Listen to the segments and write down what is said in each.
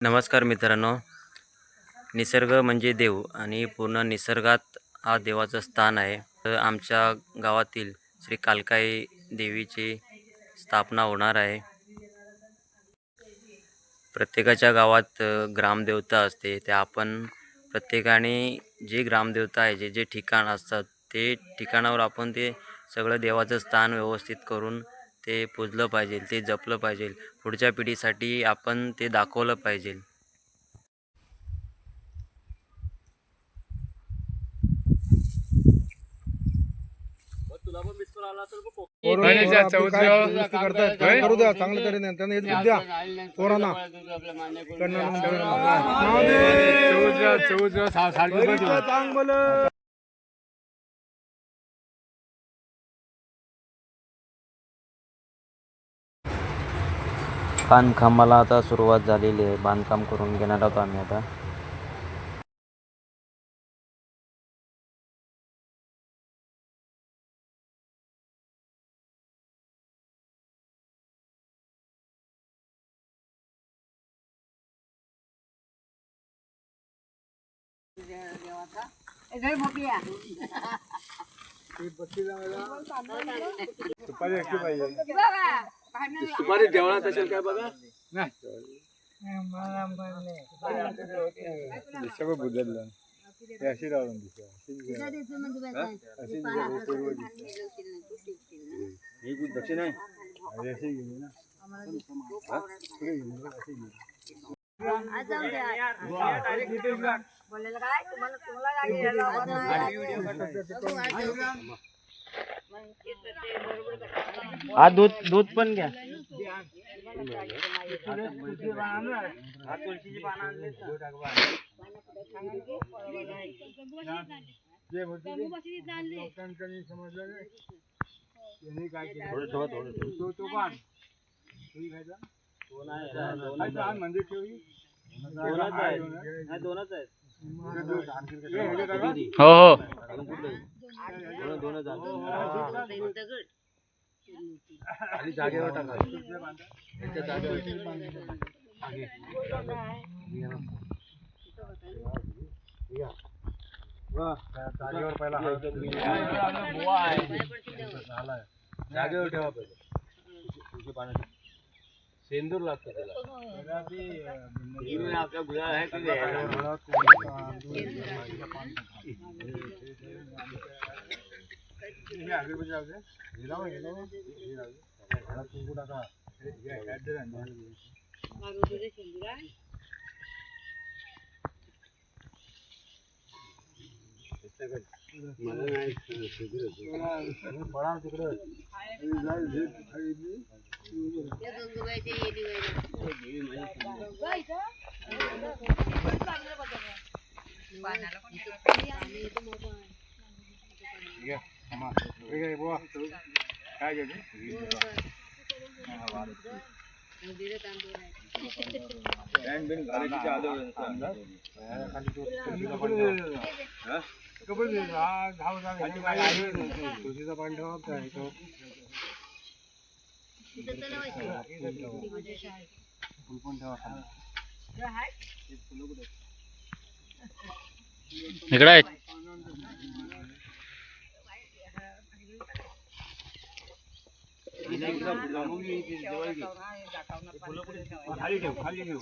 नमस्कार मित्रांनो. निसर्ग म्हणजे देव आणि पूर्ण निसर्गात हा देवाचं स्थान आहे. तर आमच्या गावातील श्री कालकाई देवीची स्थापना होणार आहे. प्रत्येकाच्या गावात ग्रामदेवता असते. ते आपण प्रत्येकाने जे ग्रामदेवता आहे जे जे ठिकाण असतात ते ठिकाणावर आपण ते सगळं देवाचं स्थान व्यवस्थित करून ते पूजलं पाहिजे, ते जपलं पाहिजे. पुढच्या पिढीसाठी आपण ते दाखवलं पाहिजे. करू द्या चांगलं तरी त्यांना हेच द्या पोरांना बांधकामाला आता सुरुवात झालेली आहे. बांधकाम करून घेणार आहोत आम्ही आता. सुपारी जेवणात असेल काय बघा सगळं बुजलं अशी राहून दक्षिण आहे अशी गेली ना हा दूध पण घ्या. मंदिर ठेवली दोनच आहेत. हो हो जागेवर टाका जागेवर पहिला जागेवर ठेवा पहिले सेंदूर लागतो त्याला आपल्या गुलाल आहे की तुळशीचा पान ठेवा फुल पण ठेवा इकडे आहेत. खाली ठेव खाली ठेव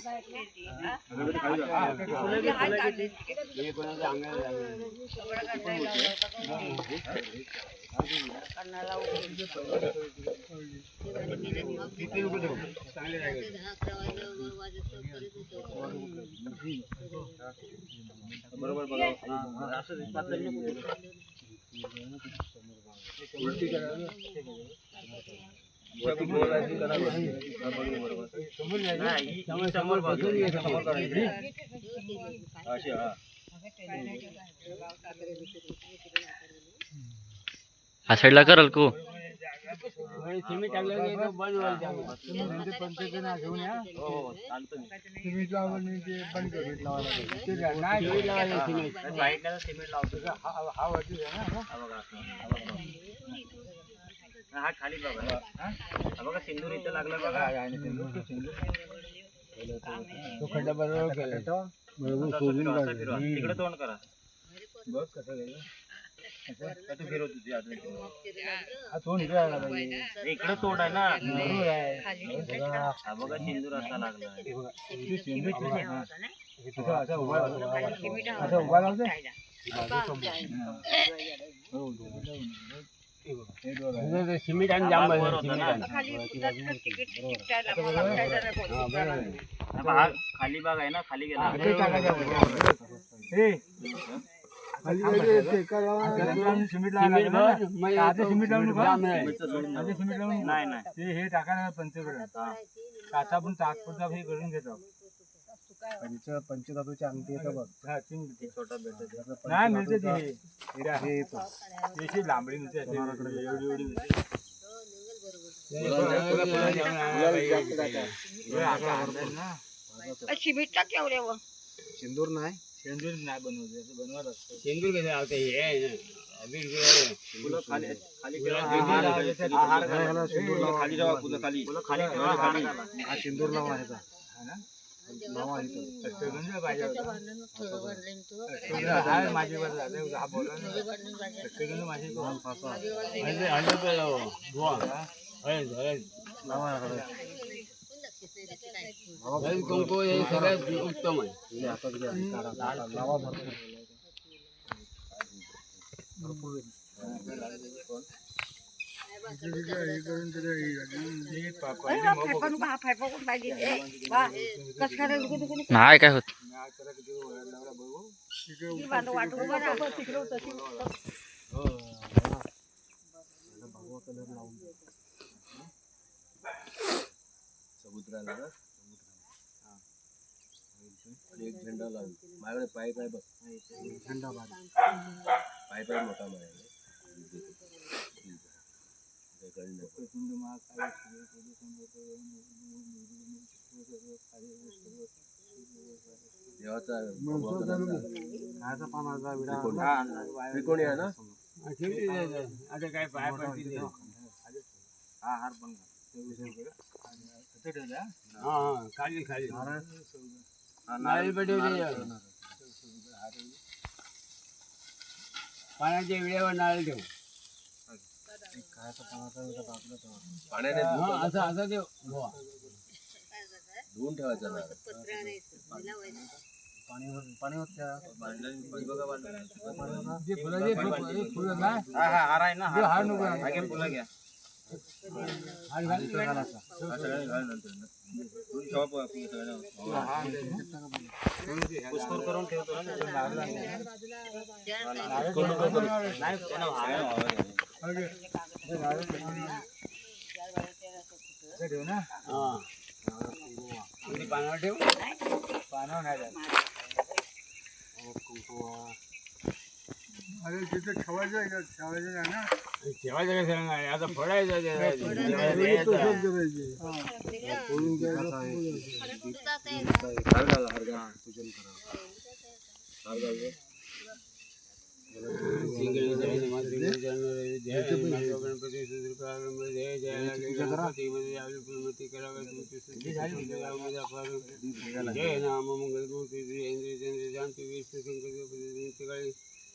बरोबर बघा समोर हा साईडला करल को सिमेंट टाकलं बंद घेऊन या सिमेंट लावून बंद सिमेंट लावतो हा वरती आहे ना हा खाली बघा हा बघा सिंदूर इथे लागला बघा तो खड्डा बरोबर केला. बरोबर सोडून काढला. तिकडे तोंड करा. बघ कसं गेलं. तू फिरव तुझी अजून. हा तोंड इकडे आला पाहिजे. इकडे तोंड आहे ना. बरोबर आहे. हा बघा सिंदूर असा लागला. हे सिंदूर तिथे आहे. असा उभा राहतो. असा उभा राहतो. सिमेंट आणि जाम खाली बाग आहे ना, खाली गेला. नाही नाही हे टाकायला पंचकडे काचा पण तात्पुरता हे करून घेतो. पंचधातूची अंगठी येतं बघ. छोटा भेटत नाही मिळते ते लांबडी मिळते एवढी मिळते. सिंदूर नाही शेंदूर नाही बनवते असं बनवत असतं. शेंदूर कसं आवते हे फुलं खाली खाली खाली ठेवा, फुलं खाली खाली हा सिंदूर नाव आहे का? नाव आहे कुंकू हे सगळ्यात उत्तम आहे. लावा भरपूर नाही काय होत. समुद्राला ना एक झेंडा लावून माझ्याकडे पाईप आहे बघ. झेंडा पाईप आहे मोठा माझ्याकडे. त्रिकोणी आहे ना. आता काय पाय पडतील. हा हार पण हा खाली खाली नारळ पेटवले. पाण्याच्या विड्यावर नारळ ठेव. पाण्याने असं असं ठेव. धुवून ठेवायचं ना. फुलं ना हार आहे ना. हार नको फुलं घ्या. पुष्कर करून ठेवतो ठेव ना. पानावर ठेव. पानावर नाही अरे तिथे ठेवायचं आहे का? ठेवायचं नाही ना. ठेवायचं कसं नाही आता फोडायचं.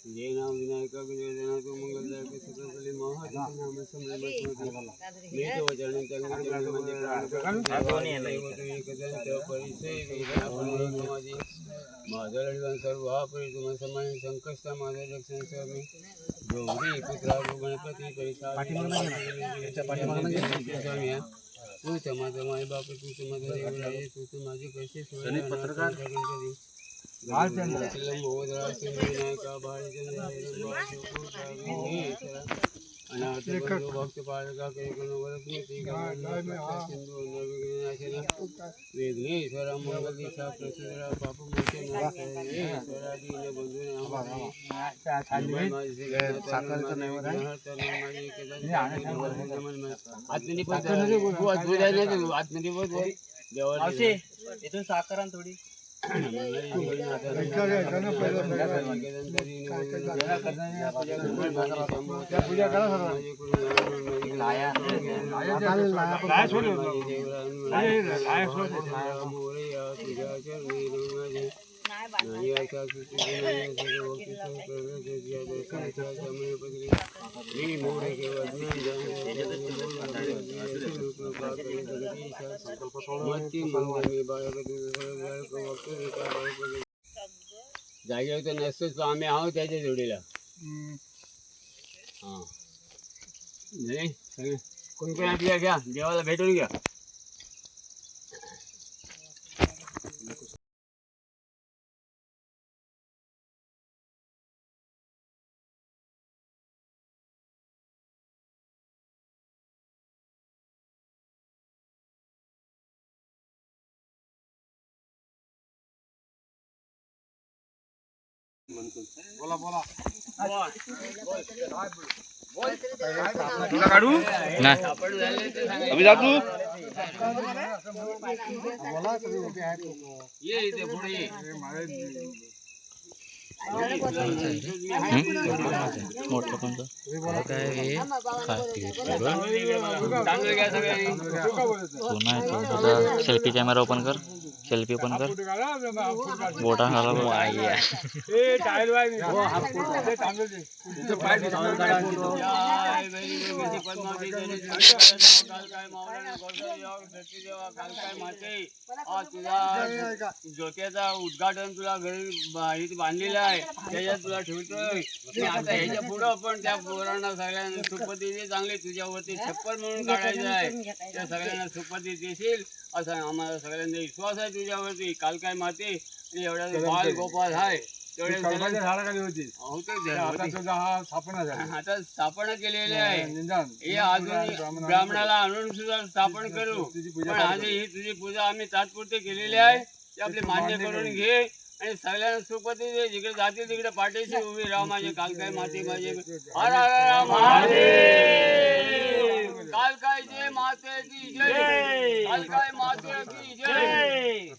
जय नाम विनायक विजयनाथ मंगलदायक सकल महानाम संकष्ट माझे रक्षण स्वामी गौरी पुत्रा गणपती स्वामी तूच माझा माय बाप तूच माझा देव तूच माझे कसे पत्रकार भक्त पालका विघ्नेश्वर मंगल दिशा प्रसुरा पाप इथून साखर थोडी पूजा करा तुझ्या चरणी रमावे. नाही आशा सुची नाही सर्व भक्ती सर्व तुझ्या दर्शनाच्या समयपत्री. मी मोरे केवळ ज्ञान जागेवर तर नसतोच तो आम्ही आहोत त्याच्या जोडीला. हां नाही सगळे कोण कोण आपल्या घ्या देवाला भेटून घ्या. ये इथे पुढे ये. तांदूळ घ्या सगळ्यांनी. सेल्फी कॅमेरा ओपन कर. सेल्फी ओपन कर. बोटा घाला ज्योत्याचा उद्घाटन तुला घरी बांधलेलं आहे त्याच्यात तुला ठेवतोय. आता ह्याच्या पुढं पण त्या पोरांना सगळ्यांना सुपतीने चांगले तुझ्यावरती छप्पर म्हणून काढायचं आहे. त्या सगळ्यांना सुपती देशील असं आम्हाला सगळ्यांना विश्वास आहे तुझ्यावरती. काल काय माते आणि एवढ्या बाल गोपाल आहे तेवढे आता स्थापना केलेली आहे. हे अजून ब्राह्मणाला आणून सुद्धा स्थापन करू. पण आज ही तुझी पूजा आम्ही तात्पुरते केलेली आहे ते आपले मान्य करून घे आणि सगळ्यांना सुपती दे. जिकडे जातील तिकडे पाठीशी उभी राहा माझे काल काय माते माझे. हर हर महादेव. काल काय जय माते की जय. काल काय माते की जय.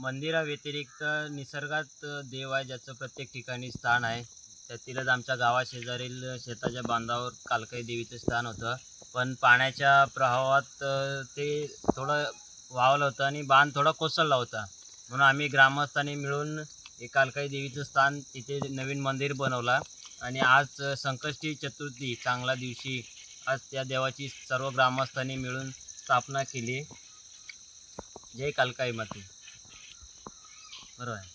मंदिराव्यतिरिक्त निसर्गात देव आहे ज्याचं प्रत्येक ठिकाणी स्थान आहे. त्यातीलच आमच्या गावाशेजारील शेताच्या बांधावर कालकाई देवीचं स्थान होतं. पण पाण्याच्या प्रवाहात ते थोडं वावलं होतं आणि बांध थोडा कोसळला होता. म्हणून आम्ही ग्रामस्थांनी मिळून एक कालकाई देवीचं स्थान तिथे नवीन मंदिर बनवला. आणि आज संकष्टी चतुर्थी चांगला दिवशी आज त्या देवाची सर्व ग्रामस्थांनी मिळून स्थापना केली. जय कालकाई माते. बरोबर आहे.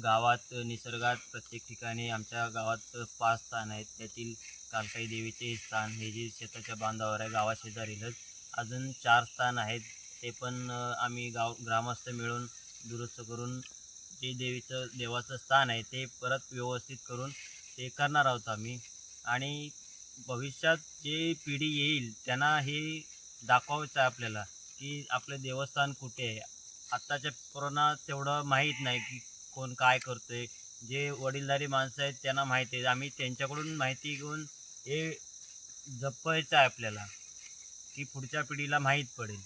गावात निसर्गात प्रत्येक ठिकाणी आमच्या गावात 5 स्थान आहेत. त्यातील कालकाई देवीचे स्थान हे जे शेताच्या बांधावर आहे गावाशेजारीलच. अजून 4 स्थान आहेत ते पण आम्ही ग्रामस्थ मिळून दुरुस्त करून जे देवाचं स्थान आहे ते परत व्यवस्थित करून ते करणार आहोत आम्ही. आणि भविष्यात जे पिढी येईल त्यांना हे दाखवायचं आहे आपल्याला की आपलं देवस्थान कुठे आहे. आत्ताच्या पोरांना तेवढं माहीत नाही की कोण काय करतोय. जे वडीलधारी माणसं आहेत त्यांना माहिती आहे. आम्ही त्यांच्याकडून माहिती घेऊन हे जपायचं आहे आपल्याला की पुढच्या पिढीला माहीत पडेल.